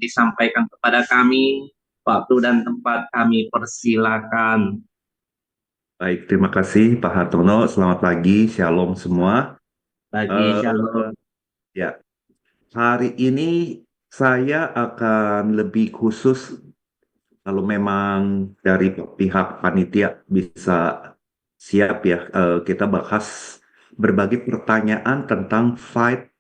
disampaikan kepada kami. Waktu dan tempat kami persilakan. Baik, terima kasih Pak Hartono. Selamat pagi, shalom semua. Bagi Eh, Shalom. ya, hari ini saya akan lebih khusus kalau memang dari pihak panitia bisa siap ya, kita bahas berbagai pertanyaan tentang fight,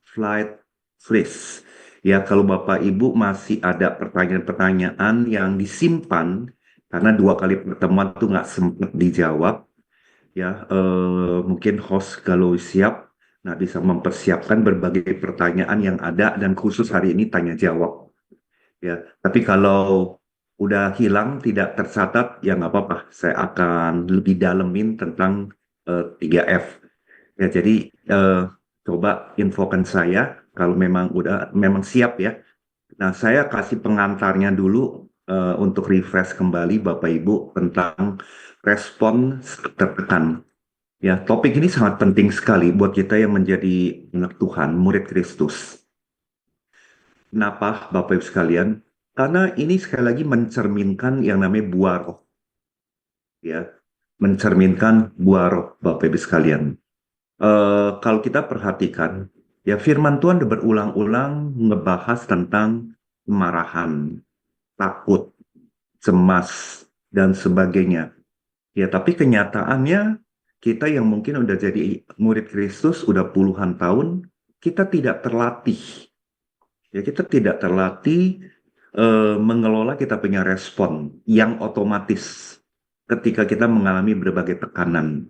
flight, freeze. Ya, kalau Bapak Ibu masih ada pertanyaan-pertanyaan yang disimpan karena dua kali pertemuan itu nggak sempat dijawab, ya mungkin host kalau siap, nah bisa mempersiapkan berbagai pertanyaan yang ada dan khusus hari ini tanya jawab, ya. Tapi kalau udah hilang tidak tercatat ya nggak apa-apa, saya akan lebih dalemin tentang 3F, ya. Jadi eh, coba infokan saya kalau memang siap ya. Nah, saya kasih pengantarnya dulu untuk refresh kembali Bapak Ibu tentang respon tertekan. Ya, topik ini sangat penting sekali buat kita yang menjadi anak Tuhan, murid Kristus. Kenapa, Bapak Ibu sekalian? Karena ini sekali lagi mencerminkan yang namanya buah roh, ya, mencerminkan buah roh, Bapak Ibu sekalian. Kalau kita perhatikan, ya Firman Tuhan berulang-ulang ngebahas tentang kemarahan, takut, cemas, dan sebagainya. Ya, tapi kenyataannya kita yang mungkin udah jadi murid Kristus udah puluhan tahun, kita tidak terlatih. Ya, kita tidak terlatih mengelola kita punya respon yang otomatis ketika kita mengalami berbagai tekanan.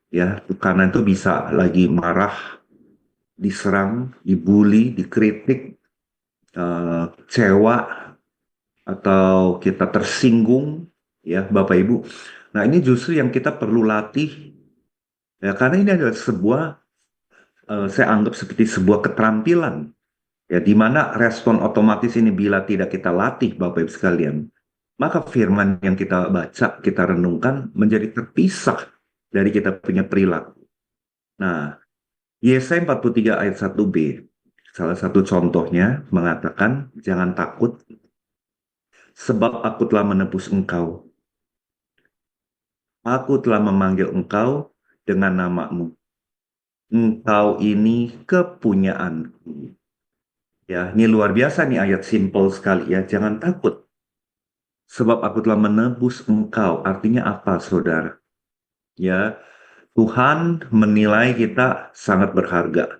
Ya, tekanan itu bisa lagi marah, diserang, dibully, dikritik, kecewa, atau kita tersinggung, ya Bapak Ibu. Nah, ini justru yang kita perlu latih, ya, karena ini adalah sebuah, saya anggap seperti sebuah keterampilan, ya, di mana respon otomatis ini bila tidak kita latih, Bapak Ibu sekalian, maka firman yang kita baca, kita renungkan menjadi terpisah dari kita punya perilaku. Nah, Yesaya 43 ayat 1b, salah satu contohnya mengatakan, jangan takut, sebab aku telah menebus engkau. Aku telah memanggil engkau dengan namamu. Engkau ini kepunyaanku. Ya, ini luar biasa nih ayat simple sekali ya. Jangan takut, sebab aku telah menebus engkau. Artinya apa, saudara? Ya, Tuhan menilai kita sangat berharga.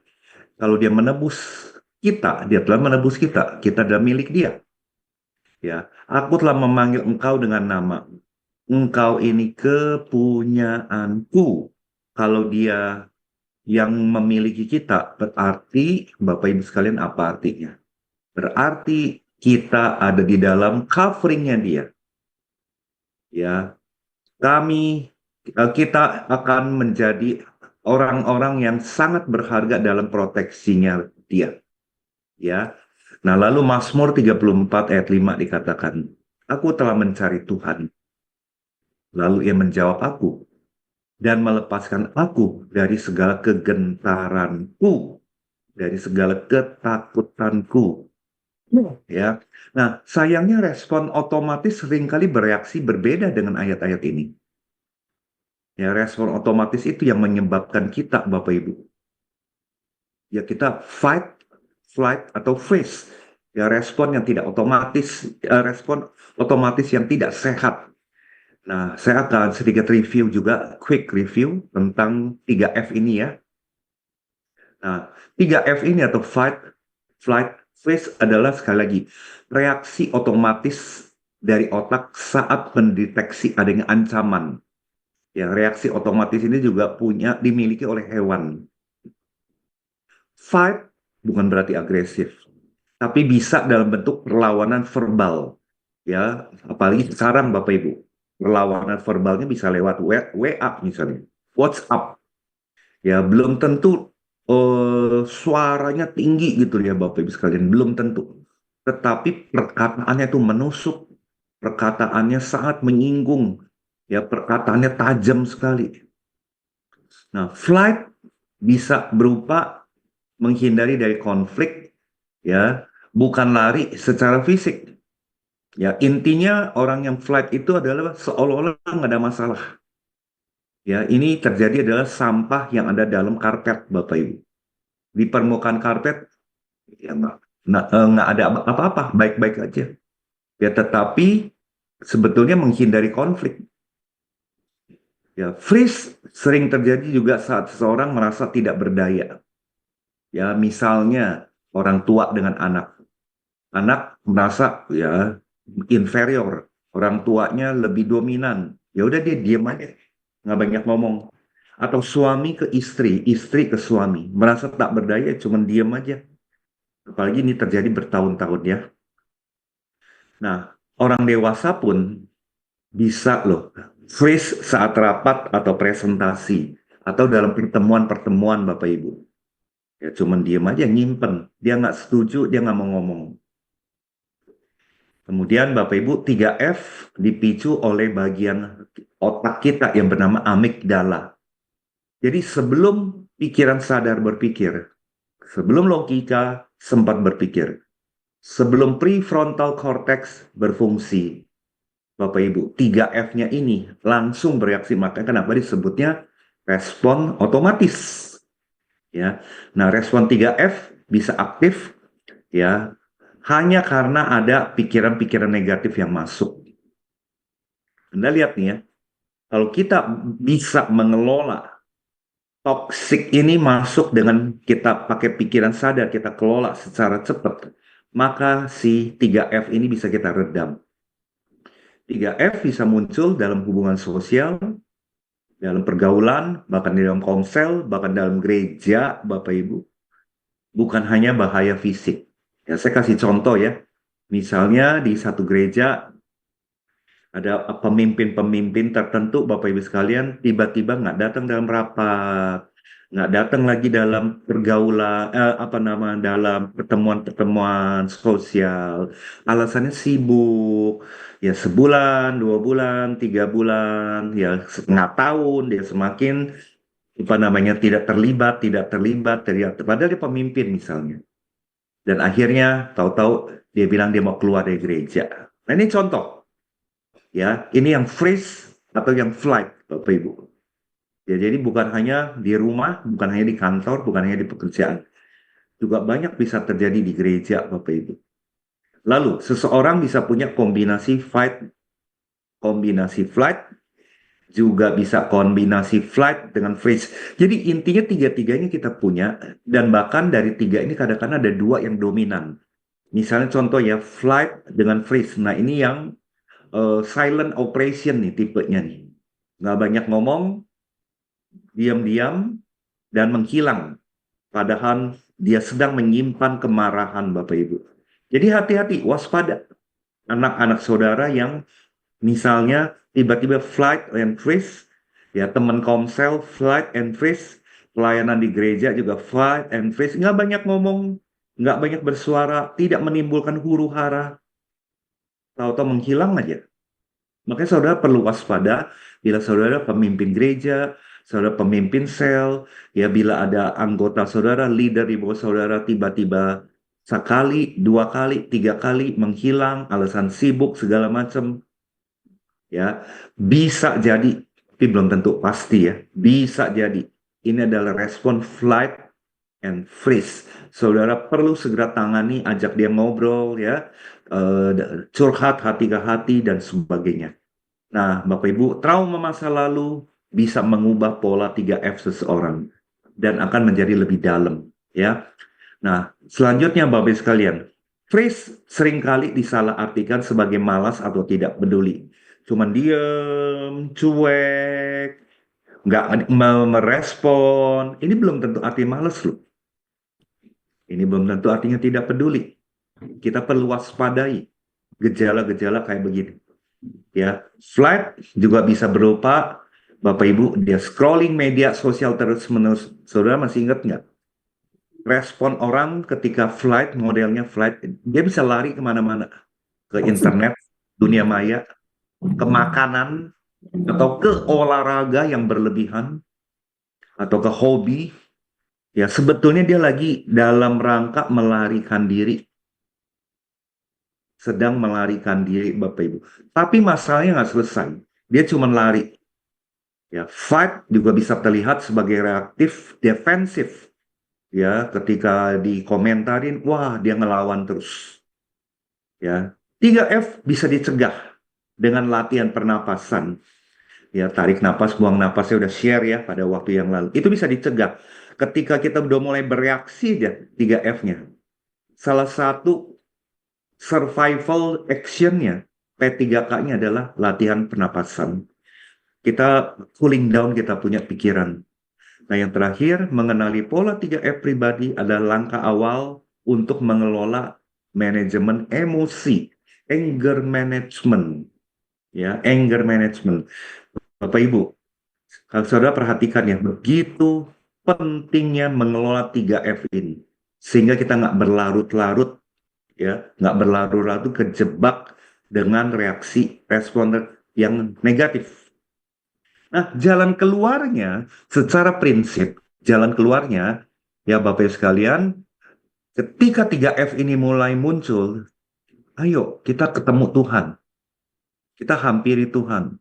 Kalau dia menebus kita, dia telah menebus kita. Kita adalah milik dia. Ya, aku telah memanggil engkau dengan nama. Engkau ini kepunyaanku. Kalau dia yang memiliki kita, berarti Bapak Ibu sekalian apa artinya? Berarti kita ada di dalam coveringnya dia. Ya, kita akan menjadi orang-orang yang sangat berharga dalam proteksinya dia. Ya, nah lalu Mazmur 34 ayat 5 dikatakan, aku telah mencari Tuhan, lalu ia menjawab aku dan melepaskan aku dari segala kegentaranku, dari segala ketakutanku. Ya, nah sayangnya respon otomatis seringkali bereaksi berbeda dengan ayat-ayat ini. Ya, respon otomatis itu yang menyebabkan kita, Bapak Ibu, ya kita fight, flight, atau freeze. Ya, respon yang tidak otomatis, respon otomatis yang tidak sehat. Nah, saya akan sedikit review juga, quick review tentang 3F ini ya. Nah, 3F ini atau fight, flight, freeze adalah sekali lagi reaksi otomatis dari otak saat mendeteksi adanya ancaman. Ya, reaksi otomatis ini juga dimiliki oleh hewan. Fight bukan berarti agresif, tapi bisa dalam bentuk perlawanan verbal. Ya, apalagi sekarang Bapak Ibu, perlawanan verbalnya bisa lewat WA misalnya, WhatsApp. Ya, belum tentu suaranya tinggi gitu ya Bapak Ibu sekalian, belum tentu. Tetapi perkataannya itu menusuk, perkataannya sangat menyinggung, ya perkataannya tajam sekali. Nah, flight bisa berupa menghindari dari konflik, ya, bukan lari secara fisik. Ya, intinya orang yang flight itu adalah seolah-olah nggak ada masalah. Ya, ini terjadi adalah sampah yang ada dalam karpet, Bapak Ibu. Di permukaan karpet, ya nggak ada apa-apa, baik-baik aja. Ya, tetapi sebetulnya menghindari konflik. Ya, freeze sering terjadi juga saat seseorang merasa tidak berdaya. Ya, misalnya orang tua dengan anak. Anak merasa ya inferior, orang tuanya lebih dominan. Ya udah dia diam aja, nggak banyak ngomong. Atau suami ke istri, istri ke suami, merasa tak berdaya, cuman diam aja. Apalagi ini terjadi bertahun-tahun ya. Nah, orang dewasa pun bisa loh freeze saat rapat atau presentasi atau dalam pertemuan-pertemuan Bapak Ibu. Ya cuman diem aja nyimpen. Dia nggak setuju, dia nggak mau ngomong. Kemudian Bapak Ibu 3F dipicu oleh bagian otak kita yang bernama amigdala. Jadi sebelum pikiran sadar berpikir, sebelum logika sempat berpikir, sebelum prefrontal cortex berfungsi, Bapak Ibu, 3F-nya ini langsung bereaksi. Makanya kenapa disebutnya respon otomatis. Ya. Nah, respon 3F bisa aktif ya hanya karena ada pikiran-pikiran negatif yang masuk. Anda lihat nih ya, kalau kita bisa mengelola toxic ini masuk dengan kita pakai pikiran sadar, kita kelola secara cepat, maka si 3F ini bisa kita redam. 3F bisa muncul dalam hubungan sosial, dalam pergaulan, bahkan di dalam komsel, bahkan dalam gereja, Bapak Ibu. Bukan hanya bahaya fisik. Ya, saya kasih contoh ya. Misalnya di satu gereja ada pemimpin-pemimpin tertentu, Bapak Ibu sekalian, tiba-tiba nggak datang dalam rapat, nggak datang lagi dalam pergaulan, dalam pertemuan-pertemuan sosial. Alasannya sibuk, ya sebulan, 2 bulan, 3 bulan, ya setengah tahun, dia semakin tidak terlibat, padahal dia pemimpin misalnya. Dan akhirnya tahu-tahu dia bilang dia mau keluar dari gereja. Nah ini contoh. Ya, ini yang freeze atau yang flight, Bapak Ibu. Ya, jadi bukan hanya di rumah, bukan hanya di kantor, bukan hanya di pekerjaan. Juga banyak bisa terjadi di gereja, Bapak Ibu. Lalu, seseorang bisa punya kombinasi flight, juga bisa kombinasi flight dengan freeze. Jadi intinya tiga-tiganya kita punya, dan bahkan dari tiga ini kadang-kadang ada dua yang dominan. Misalnya contoh ya, flight dengan freeze. Nah ini yang silent operation nih tipenya nih. Nggak banyak ngomong, diam-diam, dan menghilang. Padahal dia sedang menyimpan kemarahan Bapak Ibu. Jadi hati-hati, waspada. Anak-anak saudara yang misalnya tiba-tiba flight and freeze, ya teman komsel flight and freeze, pelayanan di gereja juga flight and freeze, nggak banyak ngomong, nggak banyak bersuara, tidak menimbulkan huru hara, tahu-tahu menghilang aja. Makanya saudara perlu waspada bila saudara pemimpin gereja, saudara pemimpin sel, ya bila ada anggota saudara, leader di bawah saudara tiba-tiba sekali, 2 kali, 3 kali menghilang, alasan sibuk segala macam, ya bisa jadi, tapi belum tentu pasti ya, bisa jadi ini adalah respon flight and freeze. Saudara perlu segera tangani, ajak dia ngobrol ya, curhat hati ke hati dan sebagainya. Nah, Bapak Ibu, trauma masa lalu bisa mengubah pola 3F seseorang dan akan menjadi lebih dalam, ya. Nah, selanjutnya Bapak Ibu sekalian, freeze seringkali disalahartikan sebagai malas atau tidak peduli. Cuman diem, cuek, nggak merespon. Ini belum tentu arti malas loh. Ini belum tentu artinya tidak peduli. Kita perlu waspadai gejala-gejala kayak begini. Ya, flight juga bisa berupa Bapak Ibu dia scrolling media sosial terus-menerus. Saudara masih ingat nggak? Respon orang ketika flight, modelnya flight, dia bisa lari kemana-mana. Ke internet, dunia maya, ke makanan, atau ke olahraga yang berlebihan, atau ke hobi. Ya, sebetulnya dia lagi dalam rangka melarikan diri. sedang melarikan diri, Bapak Ibu. Tapi masalahnya nggak selesai. Dia cuma lari. Ya, fight juga bisa terlihat sebagai reaktif defensif. Ya, ketika dikomentarin, wah dia ngelawan terus. Ya, 3F bisa dicegah dengan latihan pernapasan. Ya, tarik napas, buang napas, saya udah share ya pada waktu yang lalu. Itu bisa dicegah. Ketika kita udah mulai bereaksi ya, 3F-nya. Salah satu survival action-nya, P3K-nya adalah latihan pernapasan. Kita cooling down, kita punya pikiran. Nah, yang terakhir, mengenali pola 3F pribadi adalah langkah awal untuk mengelola manajemen emosi, anger management. Ya, anger management. Bapak Ibu, kalau saudara perhatikan ya, begitu pentingnya mengelola 3F ini. Sehingga kita nggak berlarut-larut, ya, nggak berlarut-larut kejebak dengan reaksi responder yang negatif. Nah, jalan keluarnya, secara prinsip, jalan keluarnya, ya Bapak Ibu sekalian, ketika 3F ini mulai muncul, ayo kita ketemu Tuhan, kita hampiri Tuhan,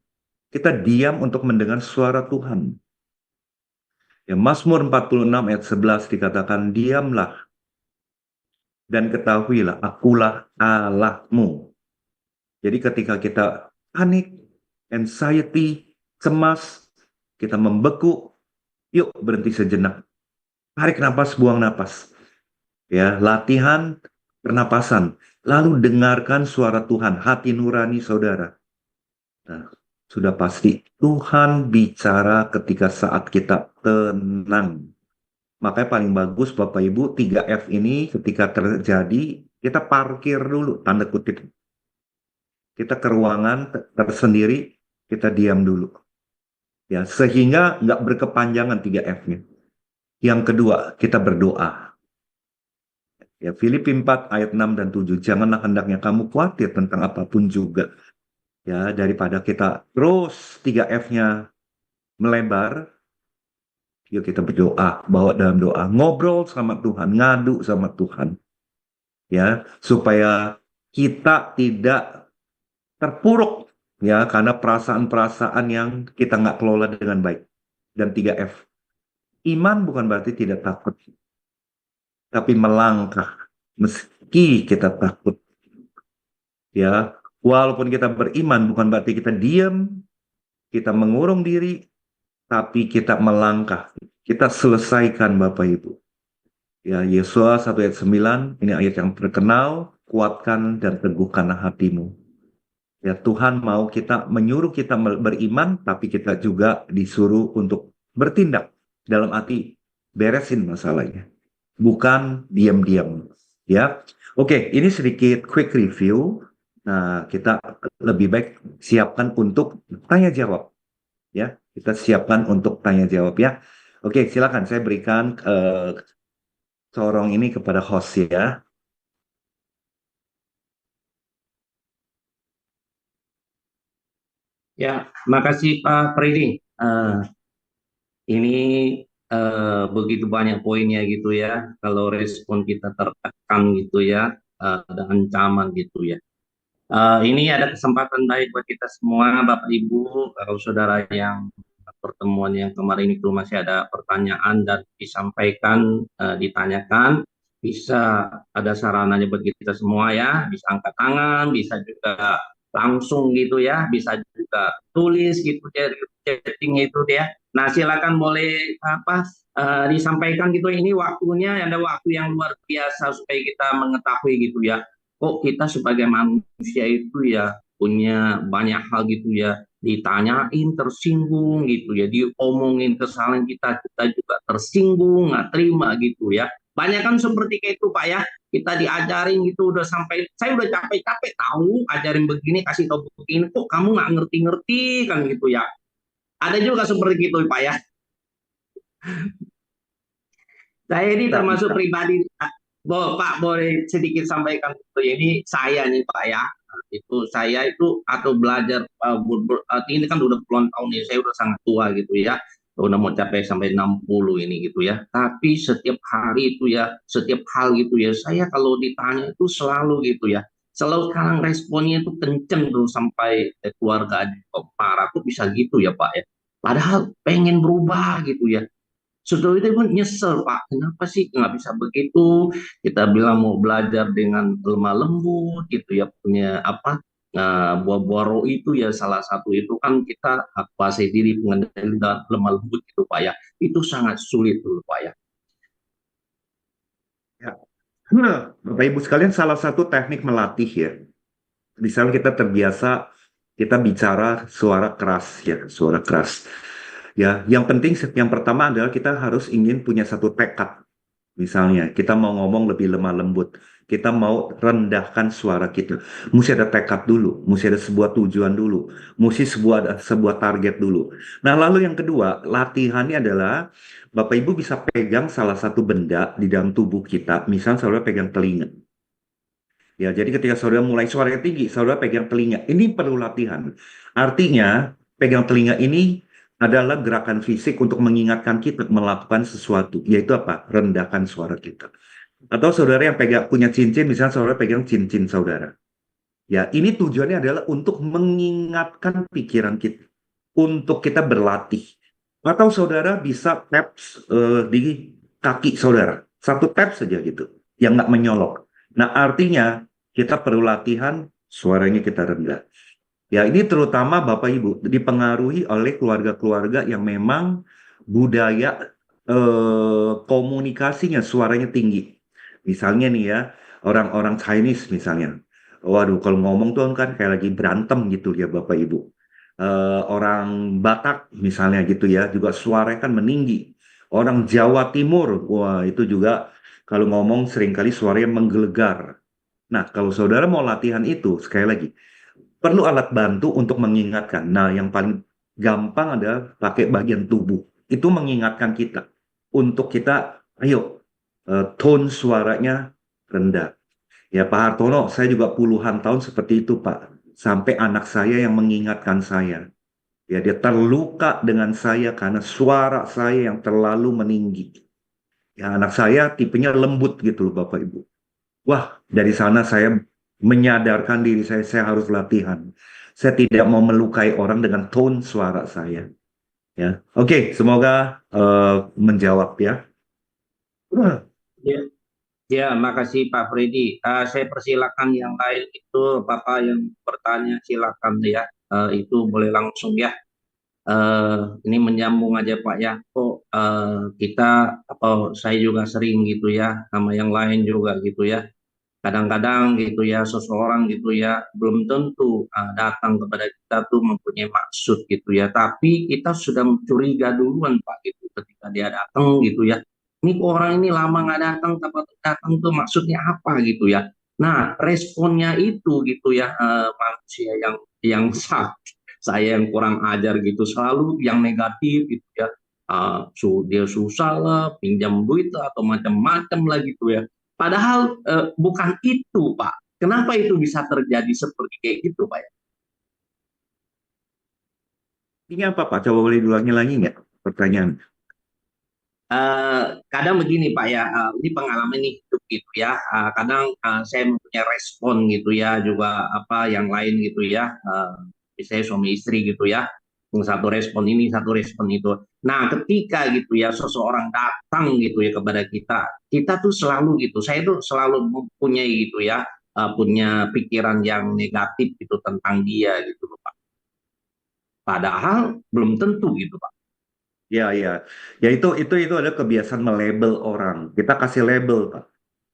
kita diam untuk mendengar suara Tuhan. Ya, Mazmur 46 ayat 11 dikatakan, diamlah dan ketahuilah, akulah Allahmu. Jadi ketika kita panik, anxiety, cemas, kita membeku, yuk berhenti sejenak. Tarik napas, buang napas. Ya, latihan pernapasan. Lalu dengarkan suara Tuhan, hati nurani saudara. Nah, sudah pasti Tuhan bicara ketika saat kita tenang. Makanya paling bagus Bapak Ibu 3F ini ketika terjadi kita parkir dulu tanda kutip. Kita ke ruangan tersendiri, kita diam dulu. Ya, sehingga nggak berkepanjangan 3F-nya. Yang kedua, kita berdoa. Ya, Filipi 4 ayat 6 dan 7. Janganlah hendaknya kamu khawatir tentang apapun juga. Ya, daripada kita terus 3F-nya melebar, yuk kita berdoa, bawa dalam doa, ngobrol sama Tuhan, ngadu sama Tuhan. Ya, supaya kita tidak terpuruk ya karena perasaan-perasaan yang kita nggak kelola dengan baik. Dan 3F. Iman bukan berarti tidak takut, tapi melangkah meski kita takut. Ya, walaupun kita beriman bukan berarti kita diam, kita mengurung diri, tapi kita melangkah. Kita selesaikan Bapak Ibu. Ya, Yesaya 1 ayat 9, ini ayat yang terkenal, kuatkan dan teguhkanlah hatimu. Ya, Tuhan mau kita menyuruh kita beriman, tapi kita juga disuruh untuk bertindak dalam arti beresin masalahnya, bukan diam-diam. Ya, oke, ini sedikit quick review. Nah, kita lebih baik siapkan untuk tanya jawab. Ya, kita siapkan untuk tanya jawab ya. Oke, silakan saya berikan corong ini kepada host ya. Ya, makasih Pak Pridi. Ini begitu banyak poinnya gitu ya. Kalau respon kita tertekan gitu ya, ada ancaman gitu ya. Ini ada kesempatan baik buat kita semua, Bapak Ibu, kalau saudara yang pertemuan yang kemarin itu masih ada pertanyaan dan disampaikan, ditanyakan, bisa ada sarananya buat kita semua ya, bisa angkat tangan, bisa juga langsung gitu ya, bisa juga tulis gitu ya, chatting itu ya. Nah, silakan boleh disampaikan gitu. Ini waktunya ada waktu yang luar biasa supaya kita mengetahui gitu ya. Kok kita sebagai manusia itu ya punya banyak hal gitu ya, ditanyain tersinggung gitu ya, diomongin kesalahan kita juga tersinggung, nggak terima gitu ya. Banyak kan seperti kayak itu Pak ya, kita diajarin gitu udah sampai saya udah capek-capek tahu ajarin begini, kasih tahu begini, kok kamu nggak ngerti-ngerti kan gitu ya. Ada juga seperti itu Pak ya. Saya ini termasuk pribadi, Pak boleh sedikit sampaikan itu. Ini saya nih Pak ya, itu saya itu atau belajar ini kan udah puluhan tahun nih, saya udah sangat tua gitu ya, udah mau capai sampai 60 ini gitu ya. Tapi setiap hari itu ya, setiap hal gitu ya, saya kalau ditanya itu selalu gitu ya. selalu sekarang responnya itu kenceng tuh sampai keluarga aja kok parah tuh bisa gitu ya Pak ya. Padahal pengen berubah gitu ya. Saudara itu pun nyesel Pak, kenapa sih nggak bisa begitu? Kita bilang mau belajar dengan lemah lembut gitu ya, punya apa? Nah, buah-buah roh itu ya salah satu itu kan kita kuasai diri mengendali dengan lemah lembut gitu Pak ya. Itu sangat sulit dulu Pak ya. Ya. Bapak Ibu sekalian, salah satu teknik melatih ya. Misalnya kita terbiasa kita bicara suara keras ya, suara keras. Ya, yang penting yang pertama adalah kita harus ingin punya satu tekad. Misalnya, kita mau ngomong lebih lemah lembut, kita mau rendahkan suara kita. Mesti ada tekad dulu, mesti ada sebuah tujuan dulu, mesti sebuah target dulu. Nah, lalu yang kedua, latihannya adalah Bapak Ibu bisa pegang salah satu benda di dalam tubuh kita, misalnya saudara pegang telinga. Ya, jadi ketika saudara mulai suaranya tinggi, saudara pegang telinga. Ini perlu latihan. Artinya, pegang telinga ini adalah gerakan fisik untuk mengingatkan kita melakukan sesuatu, yaitu apa? Rendahkan suara kita. Atau saudara yang pegang punya cincin, misalnya saudara pegang cincin saudara. Ya, ini tujuannya adalah untuk mengingatkan pikiran kita, untuk kita berlatih. Atau saudara bisa taps di kaki saudara, satu tap saja gitu, yang nggak menyolok. Nah, artinya kita perlu latihan suaranya kita rendah. Ya, ini terutama Bapak Ibu dipengaruhi oleh keluarga-keluarga yang memang budaya komunikasinya suaranya tinggi. Misalnya nih ya, orang-orang Chinese misalnya. Waduh, kalau ngomong tuh kan kayak lagi berantem gitu ya Bapak Ibu. Orang Batak misalnya gitu ya, juga suaranya kan meninggi. Orang Jawa Timur, wah itu juga kalau ngomong seringkali suaranya menggelegar. Nah, kalau saudara mau latihan itu, sekali lagi, perlu alat bantu untuk mengingatkan. Nah, yang paling gampang adalah pakai bagian tubuh. Itu mengingatkan kita. Untuk kita, ayo, tone suaranya rendah. Ya, Pak Hartono, saya juga puluhan tahun seperti itu, Pak. Sampai anak saya yang mengingatkan saya. Ya, dia terluka dengan saya karena suara saya yang terlalu meninggi. Ya, anak saya tipenya lembut gitu loh, Bapak Ibu. Wah, dari sana saya menyadarkan diri saya harus latihan. Saya tidak mau melukai orang dengan tone suara saya. Ya, oke, semoga menjawab ya. Ya, ya, makasih Pak Freddy. Saya persilakan yang lain itu Bapak yang bertanya silakan ya. Itu boleh langsung ya. Ini menyambung aja Pak ya. Kok kita atau saya juga sering gitu ya sama yang lain juga gitu ya. Kadang-kadang gitu ya seseorang gitu ya belum tentu datang kepada kita tuh mempunyai maksud gitu ya. Tapi kita sudah curiga duluan Pak gitu ketika dia datang gitu ya. Ini kok orang ini lama nggak datang, tapi datang tuh maksudnya apa gitu ya. Nah, responnya itu gitu ya manusia yang saya yang kurang ajar gitu selalu yang negatif gitu ya. Dia susah lah, pinjam duit lah, atau macam-macam lah gitu ya. Padahal bukan itu, Pak. Kenapa itu bisa terjadi seperti kayak gitu, Pak? Ini apa Pak? Coba boleh diulangi lagi nggak pertanyaan? Kadang begini, Pak ya, ini pengalaman nih hidup gitu ya. Kadang saya mempunyai respon gitu ya, juga apa yang lain gitu ya. Misalnya suami istri gitu ya, satu respon ini, satu respon itu. Nah, ketika gitu ya, seseorang datang gitu ya kepada kita, kita tuh selalu gitu, saya tuh selalu mempunyai gitu ya, punya pikiran yang negatif gitu tentang dia gitu loh, Pak. Padahal belum tentu gitu, Pak. Ya, ya, ya itu ada kebiasaan melabel orang. Kita kasih label, Pak.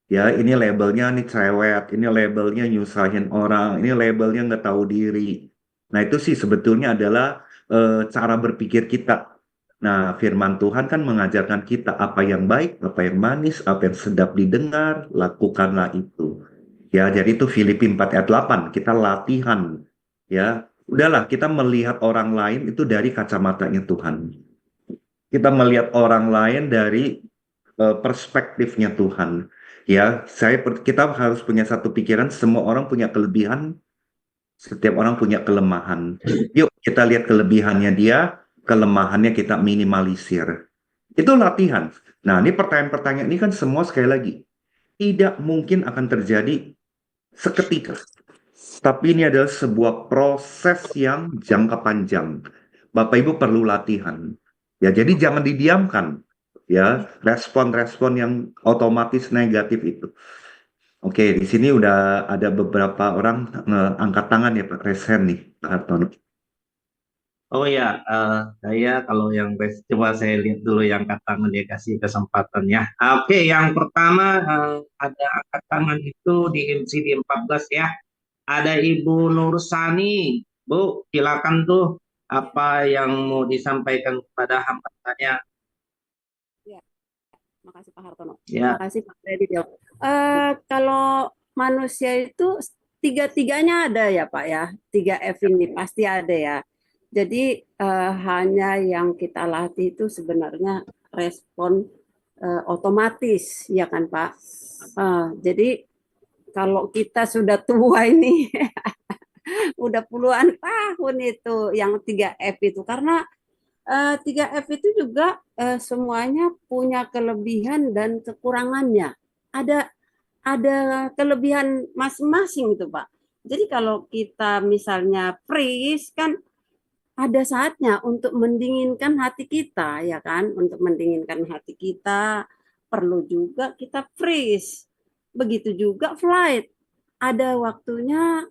Ya, ini labelnya nih cerewet, ini labelnya nyusahin orang, ini labelnya nggak tahu diri. Nah, itu sih sebetulnya adalah cara berpikir kita. Nah, firman Tuhan kan mengajarkan kita apa yang baik, apa yang manis, apa yang sedap didengar, lakukanlah itu. Ya, jadi itu Filipi 4 ayat 8, kita latihan. Ya, udahlah kita melihat orang lain itu dari kacamatanya Tuhan. Kita melihat orang lain dari perspektifnya Tuhan. Ya, kita harus punya satu pikiran, semua orang punya kelebihan, setiap orang punya kelemahan. Yuk kita lihat kelebihannya dia, kelemahannya kita minimalisir. Itu latihan. Nah, ini pertanyaan-pertanyaan ini kan semua sekali lagi tidak mungkin akan terjadi seketika. Tapi ini adalah sebuah proses yang jangka panjang. Bapak Ibu perlu latihan. Ya, jadi jangan didiamkan. Ya, respon-respon yang otomatis negatif itu. Oke, di sini udah ada beberapa orang angkat tangan ya Pak Resen nih, Pak Hartono. Oh ya, saya kalau yang coba saya lihat dulu yang angkat tangan dia kasih kesempatan ya. Oke, yang pertama ada angkat tangan itu di MCD 14 ya. Ada Ibu Nursani. Bu, silakan tuh apa yang mau disampaikan kepada hambatannya. Ya, makasih Pak Hartono. Ya, Makasih Pak Freddy. Kalau manusia itu tiga-tiganya ada ya Pak ya. 3F ini pasti ada ya. Jadi hanya yang kita latih itu sebenarnya respon otomatis ya kan Pak. Jadi kalau kita sudah tua ini udah puluhan tahun itu yang 3F itu karena 3F itu juga semuanya punya kelebihan dan kekurangannya. Ada ada kelebihan masing-masing itu, Pak. Jadi kalau kita misalnya freeze kan ada saatnya untuk mendinginkan hati kita, ya kan? Untuk mendinginkan hati kita perlu juga kita freeze. Begitu juga flight. Ada waktunya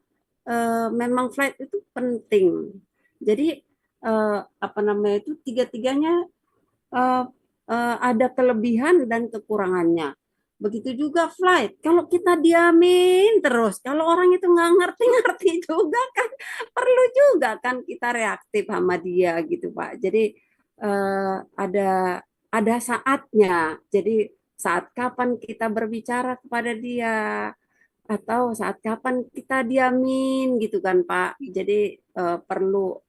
memang flight itu penting. Jadi apa namanya itu tiga-tiganya eh, ada kelebihan dan kekurangannya. Begitu juga flight. Kalau kita diamin terus, kalau orang itu nggak ngerti-ngerti juga kan, perlu juga kan kita reaktif sama dia gitu Pak. Jadi ada saatnya. Jadi saat kapan kita berbicara kepada dia atau saat kapan kita diamin gitu kan Pak. Jadi perlu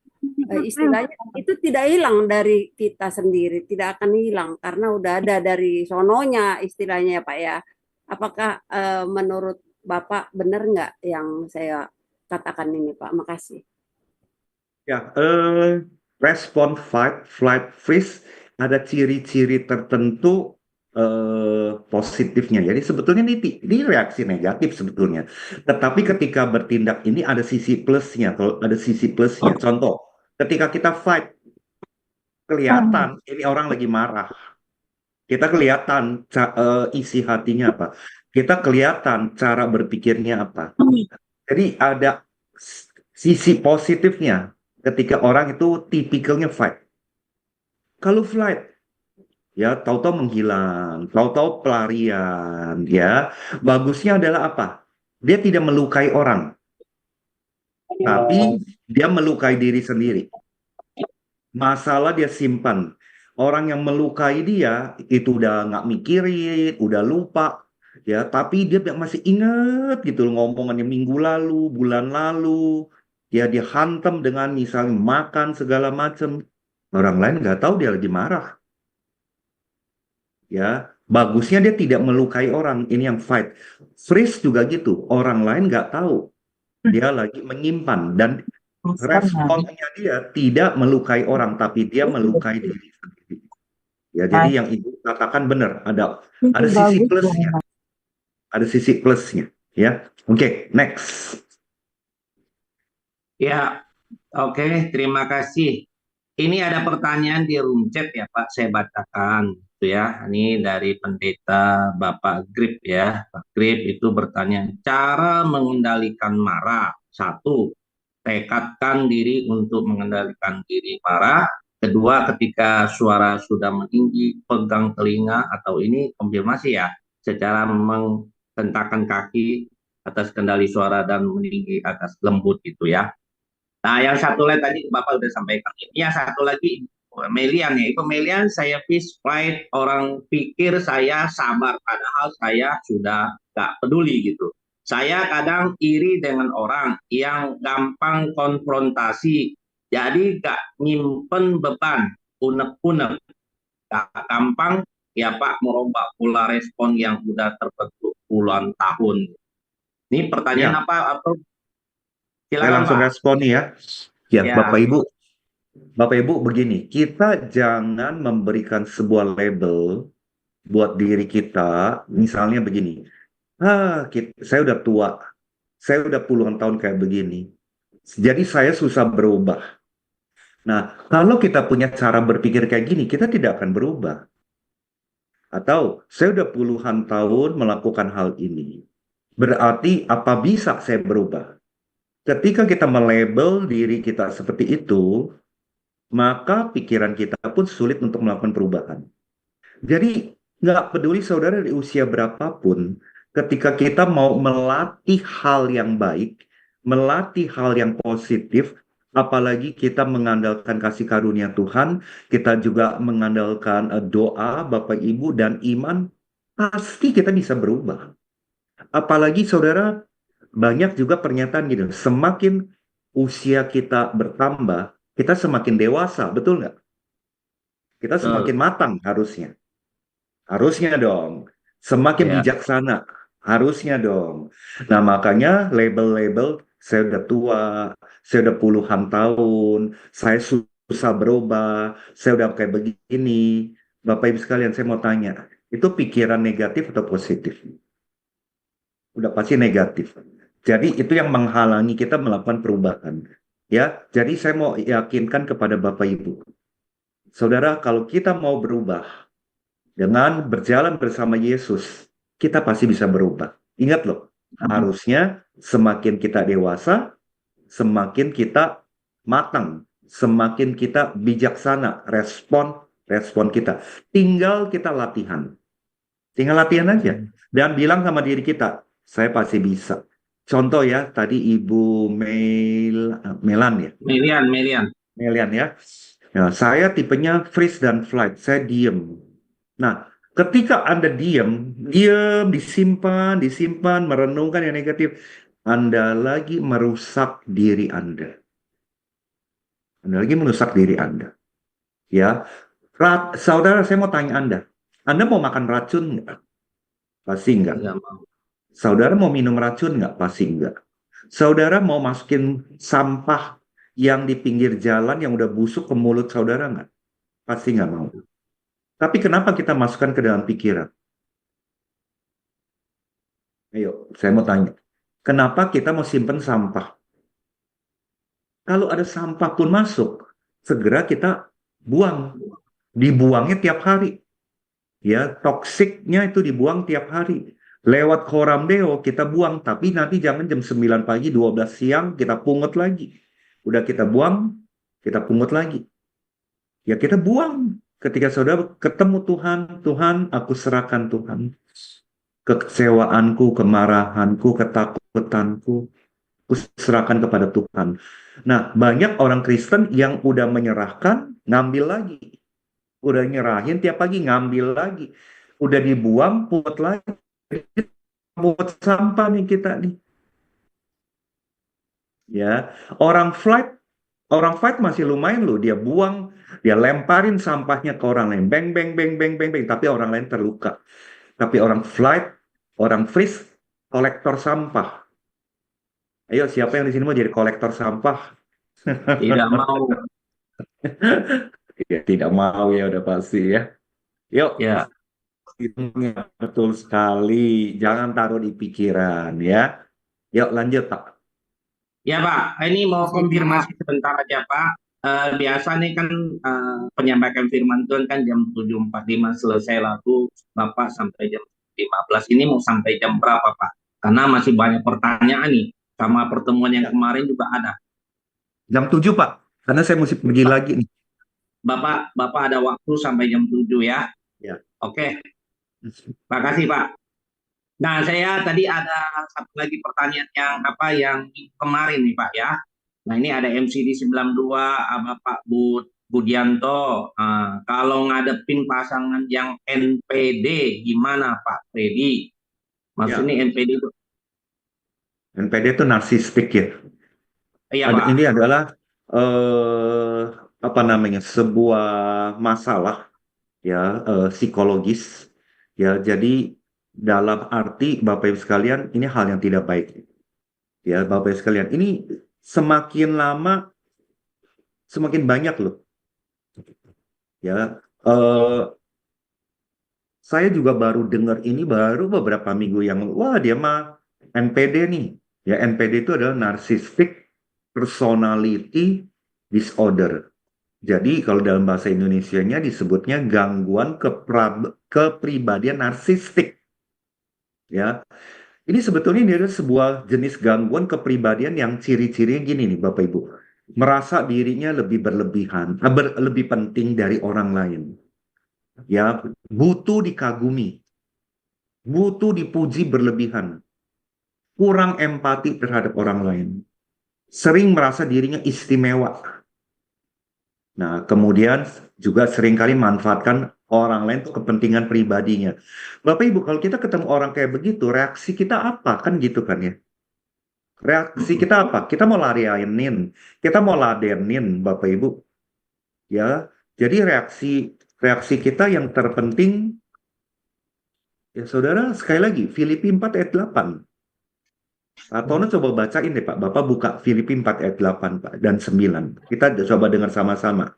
istilahnya itu tidak hilang dari kita sendiri, tidak akan hilang karena udah ada dari sononya istilahnya ya Pak ya. Apakah menurut Bapak benar nggak yang saya katakan ini Pak? Makasih. Ya, respon fight, flight, freeze ada ciri-ciri tertentu positifnya. Jadi sebetulnya ini reaksi negatif sebetulnya. Tetapi ketika bertindak ini ada sisi plusnya. Kalau ada sisi plusnya, contoh, ketika kita fight, kelihatan ini orang lagi marah. Kita kelihatan isi hatinya apa. Kita kelihatan cara berpikirnya apa. Jadi ada sisi positifnya ketika orang itu tipikalnya fight. Kalau flight, ya tahu-tahu menghilang, tahu-tahu pelarian, ya. Bagusnya adalah apa? Dia tidak melukai orang, tapi dia melukai diri sendiri. Masalah dia simpan. Orang yang melukai dia itu udah nggak mikirin, udah lupa, ya. Tapi dia masih ingat gitu loh ngomongannya minggu lalu, bulan lalu. Ya dia hantam dengan misalnya makan segala macam. Orang lain nggak tahu dia lagi marah. Ya, bagusnya dia tidak melukai orang. Ini yang fight. Freeze juga gitu. Orang lain nggak tahu dia lagi menyimpan dan responnya dia tidak melukai orang, tapi dia melukai diri sendiri. Ya, jadi yang ibu katakan benar. Ada sisi plusnya. Ada sisi plusnya. Ya, oke, next. ya, oke, terima kasih. Ini ada pertanyaan di room chat ya Pak, saya bacakan gitu ya. Ini dari pendeta Bapak Grip ya. Pak Grip itu bertanya, cara mengendalikan marah. Satu, tekadkan diri untuk mengendalikan diri marah. Kedua, ketika suara sudah meninggi, pegang telinga atau ini konfirmasi ya, secara menghentakkan kaki atas kendali suara dan meninggi atas lembut gitu ya. Nah, yang satu lagi tadi Bapak sudah sampaikan. Yang satu lagi Melian ya. Itu Melian saya peace fight, orang pikir saya sabar padahal saya sudah gak peduli gitu. Saya kadang iri dengan orang yang gampang konfrontasi. Jadi gak nyimpen beban, unek-unek. Gak gampang ya Pak merombak pola respon yang sudah terbentuk puluhan tahun. Ini pertanyaan Ya, apa? Atau saya silakan langsung Pak. respon nih ya. Ya, Ya. Bapak Ibu begini, kita jangan memberikan sebuah label buat diri kita, misalnya begini. Saya udah tua, Saya udah puluhan tahun kayak begini. Jadi saya susah berubah. Nah, kalau kita punya cara berpikir kayak gini, kita tidak akan berubah. Atau saya udah puluhan tahun melakukan hal ini. Berarti apa bisa saya berubah? Ketika kita melabel diri kita seperti itu, maka pikiran kita pun sulit untuk melakukan perubahan. Jadi, nggak peduli saudara di usia berapapun, ketika kita mau melatih hal yang baik, melatih hal yang positif, apalagi kita mengandalkan kasih karunia Tuhan, kita juga mengandalkan doa Bapak Ibu dan iman, pasti kita bisa berubah. Apalagi saudara, banyak juga pernyataan gitu, semakin usia kita bertambah, kita semakin dewasa, betul nggak? Kita semakin Betul. matang harusnya. Harusnya dong. Semakin Ya. bijaksana. Harusnya dong. Nah, makanya label-label, saya udah tua, saya udah puluhan tahun, saya susah berubah, saya udah kayak begini. Bapak Ibu sekalian, saya mau tanya, itu pikiran negatif atau positif? Udah pasti negatif. Jadi itu yang menghalangi kita melakukan perubahan. Ya, jadi saya mau yakinkan kepada Bapak Ibu. Saudara, kalau kita mau berubah, dengan berjalan bersama Yesus, kita pasti bisa berubah. Ingat loh, harusnya semakin kita dewasa, semakin kita matang, semakin kita bijaksana, respon kita. Tinggal kita latihan. Tinggal latihan aja. Dan bilang sama diri kita, saya pasti bisa. Contoh ya, tadi Ibu Melan ya. Melian. Melian ya. Ya, saya tipenya freeze dan flight. Saya diem. Nah, ketika Anda diam, disimpan, merenungkan yang negatif, Anda lagi merusak diri Anda. Anda lagi merusak diri Anda. Ya, saudara, saya mau tanya Anda mau makan racun nggak? Pasti nggak. Nggak mau. Saudara mau minum racun nggak? Pasti nggak. Saudara mau masukin sampah yang di pinggir jalan yang udah busuk ke mulut saudara nggak? Pasti nggak mau. Tapi kenapa kita masukkan ke dalam pikiran? Ayo, saya mau tanya. Kenapa kita mau simpen sampah? Kalau ada sampah pun masuk, segera kita buang. Dibuangnya tiap hari. Ya, toksiknya itu dibuang tiap hari. Lewat koram deo kita buang, tapi nanti jangan jam 9 pagi, 12 siang kita pungut lagi. Udah kita buang, kita pungut lagi. Ya kita buang. Ketika saudara ketemu Tuhan, Tuhan aku serahkan Tuhan. Kekecewaanku, kemarahanku, ketakutanku, aku serahkan kepada Tuhan. Nah, banyak orang Kristen yang udah menyerahkan, ngambil lagi. Udah nyerahin tiap pagi, ngambil lagi. Udah dibuang, pungut lagi. Pungut sampah nih kita nih. Ya, orang flight, orang fight masih lumayan loh. Dia buang, dia lemparin sampahnya ke orang lain. Bang, bang, bang, bang, bang, bang. Tapi orang lain terluka. Tapi orang flight, orang freeze, kolektor sampah. Ayo, siapa yang di sini mau jadi kolektor sampah? Tidak mau. Ya, tidak mau ya, udah pasti ya. Yuk, Ya. betul sekali. Jangan taruh di pikiran ya. Yuk, lanjut Pak. Ya Pak, ini mau konfirmasi sebentar aja Pak. Biasa nih kan penyampaian firman Tuhan kan jam 7.45 selesai, lalu Bapak sampai jam 15. Ini mau sampai jam berapa Pak? Karena masih banyak pertanyaan nih. Sama pertemuan yang kemarin juga ada. Jam 7 Pak. Karena saya mesti pergi lagi nih. Bapak ada waktu sampai jam 7 ya. Ya. Oke, makasih Pak. Nah, saya tadi ada satu lagi pertanyaan yang kemarin nih Pak ya. Nah, ini ada MCD 92 Bapak Budianto. Kalau ngadepin pasangan yang NPD gimana Pak Freddy? Ya. Maksudnya NPD itu NPD itu narsistik ya. iya Pak. Ini adalah apa namanya, sebuah masalah ya, psikologis ya. Jadi dalam arti Bapak Ibu sekalian, ini hal yang tidak baik ya. Bapak Ibu sekalian, ini semakin lama semakin banyak loh ya. Saya juga baru dengar ini baru beberapa minggu yang lalu. Wah, dia mah NPD nih. Ya, NPD itu adalah Narcissistic Personality Disorder. Jadi kalau dalam bahasa Indonesianya disebutnya gangguan kepribadian narsistik. Ya, ini sebetulnya ini adalah sebuah jenis gangguan kepribadian yang ciri-cirinya gini nih Bapak Ibu. Merasa dirinya lebih berlebihan, lebih penting dari orang lain. Ya, butuh dikagumi, butuh dipuji berlebihan, kurang empati terhadap orang lain, sering merasa dirinya istimewa. Nah, kemudian juga seringkali manfaatkan orang lain untuk kepentingan pribadinya. Bapak Ibu, kalau kita ketemu orang kayak begitu, reaksi kita apa? Kan gitu kan ya. Reaksi kita apa? Kita mau ladenin, kita mau ladenin, Bapak Ibu. Ya, jadi reaksi reaksi kita yang terpenting, ya saudara, sekali lagi, Filipi 4 ayat 8. Pak Tono coba bacain deh Pak. Bapak buka Filipi 4 ayat 8 Pak, dan 9. Kita coba dengar sama-sama.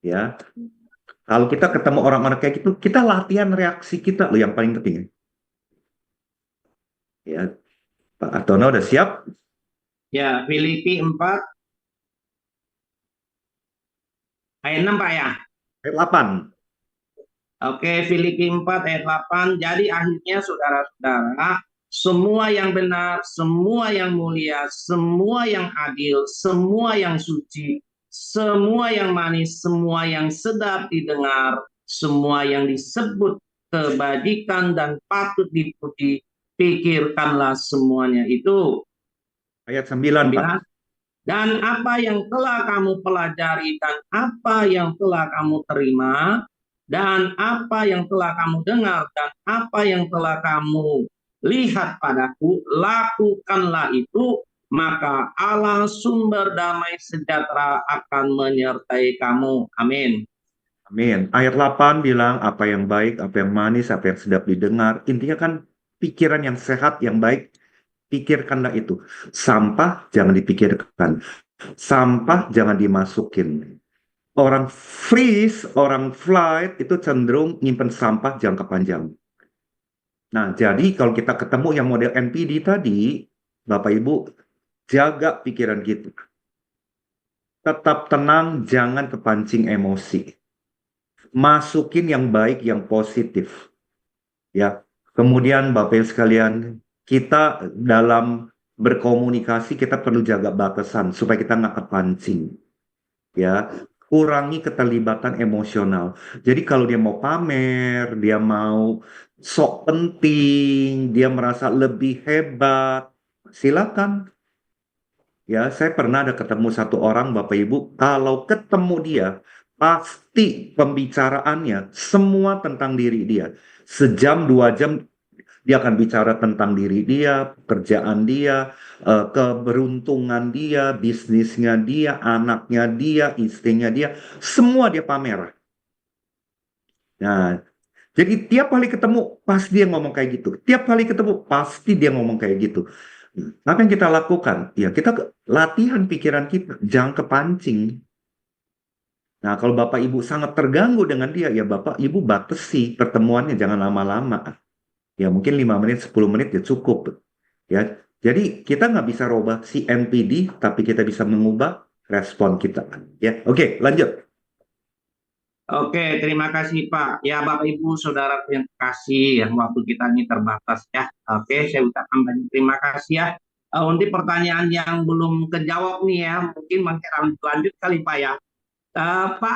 Ya, kalau kita ketemu orang-orang kayak gitu, kita latihan reaksi kita loh yang paling penting. Ya, Pak Tono udah siap? Ya, Filipi 4 ayat 6 Pak ya. Ayat 8. Oke, Filipi 4 ayat 8. Jadi akhirnya saudara-saudara, semua yang benar, semua yang mulia, semua yang adil, semua yang suci, semua yang manis, semua yang sedap didengar, semua yang disebut kebajikan dan patut dipuji, pikirkanlah semuanya itu. Ayat 9 Pak. 9. Dan apa yang telah kamu pelajari dan apa yang telah kamu terima dan apa yang telah kamu dengar dan apa yang telah kamu lihat padaku, lakukanlah itu, maka Allah sumber damai sejahtera akan menyertai kamu. Amin. Amin. Ayat 8 bilang apa yang baik, apa yang manis, apa yang sedap didengar. Intinya kan pikiran yang sehat, yang baik, pikirkanlah itu. Sampah jangan dipikirkan. Sampah jangan dimasukin. Orang freeze, orang flight itu cenderung nyimpen sampah jangka panjang. Nah, jadi kalau kita ketemu yang model NPD tadi, Bapak Ibu, jaga pikiran kita. Tetap tenang, jangan kepancing emosi. Masukin yang baik, yang positif. Ya, kemudian Bapak Ibu sekalian, kita dalam berkomunikasi kita perlu jaga batasan supaya kita nggak kepancing. Ya, kurangi keterlibatan emosional. Jadi kalau dia mau pamer, dia mau sok penting, dia merasa lebih hebat, silakan. Ya, saya pernah ada ketemu satu orang, Bapak Ibu, kalau ketemu dia, pasti pembicaraannya semua tentang diri dia. Sejam, 2 jam, dia akan bicara tentang diri dia, pekerjaan dia, keberuntungan dia, bisnisnya dia, anaknya dia, istrinya dia, semua dia pamer. Nah, jadi tiap kali ketemu, pasti dia ngomong kayak gitu. Tiap kali ketemu, pasti dia ngomong kayak gitu. Apa yang kita lakukan? Ya, kita latihan pikiran kita, jangan kepancing. Nah, kalau Bapak Ibu sangat terganggu dengan dia, ya Bapak Ibu batasi pertemuannya, jangan lama-lama. Ya, mungkin 5 menit, 10 menit ya cukup. Ya, jadi kita nggak bisa rubah si NPD, tapi kita bisa mengubah respon kita. Ya, oke, lanjut. Oke, terima kasih Pak. Ya, Bapak Ibu, Saudara yang kasih, ya, waktu kita ini terbatas ya. Oke, saya ucapkan banyak terima kasih ya. Untuk pertanyaan yang belum kejawab nih ya, mungkin masih lanjut kali Pak ya. Pak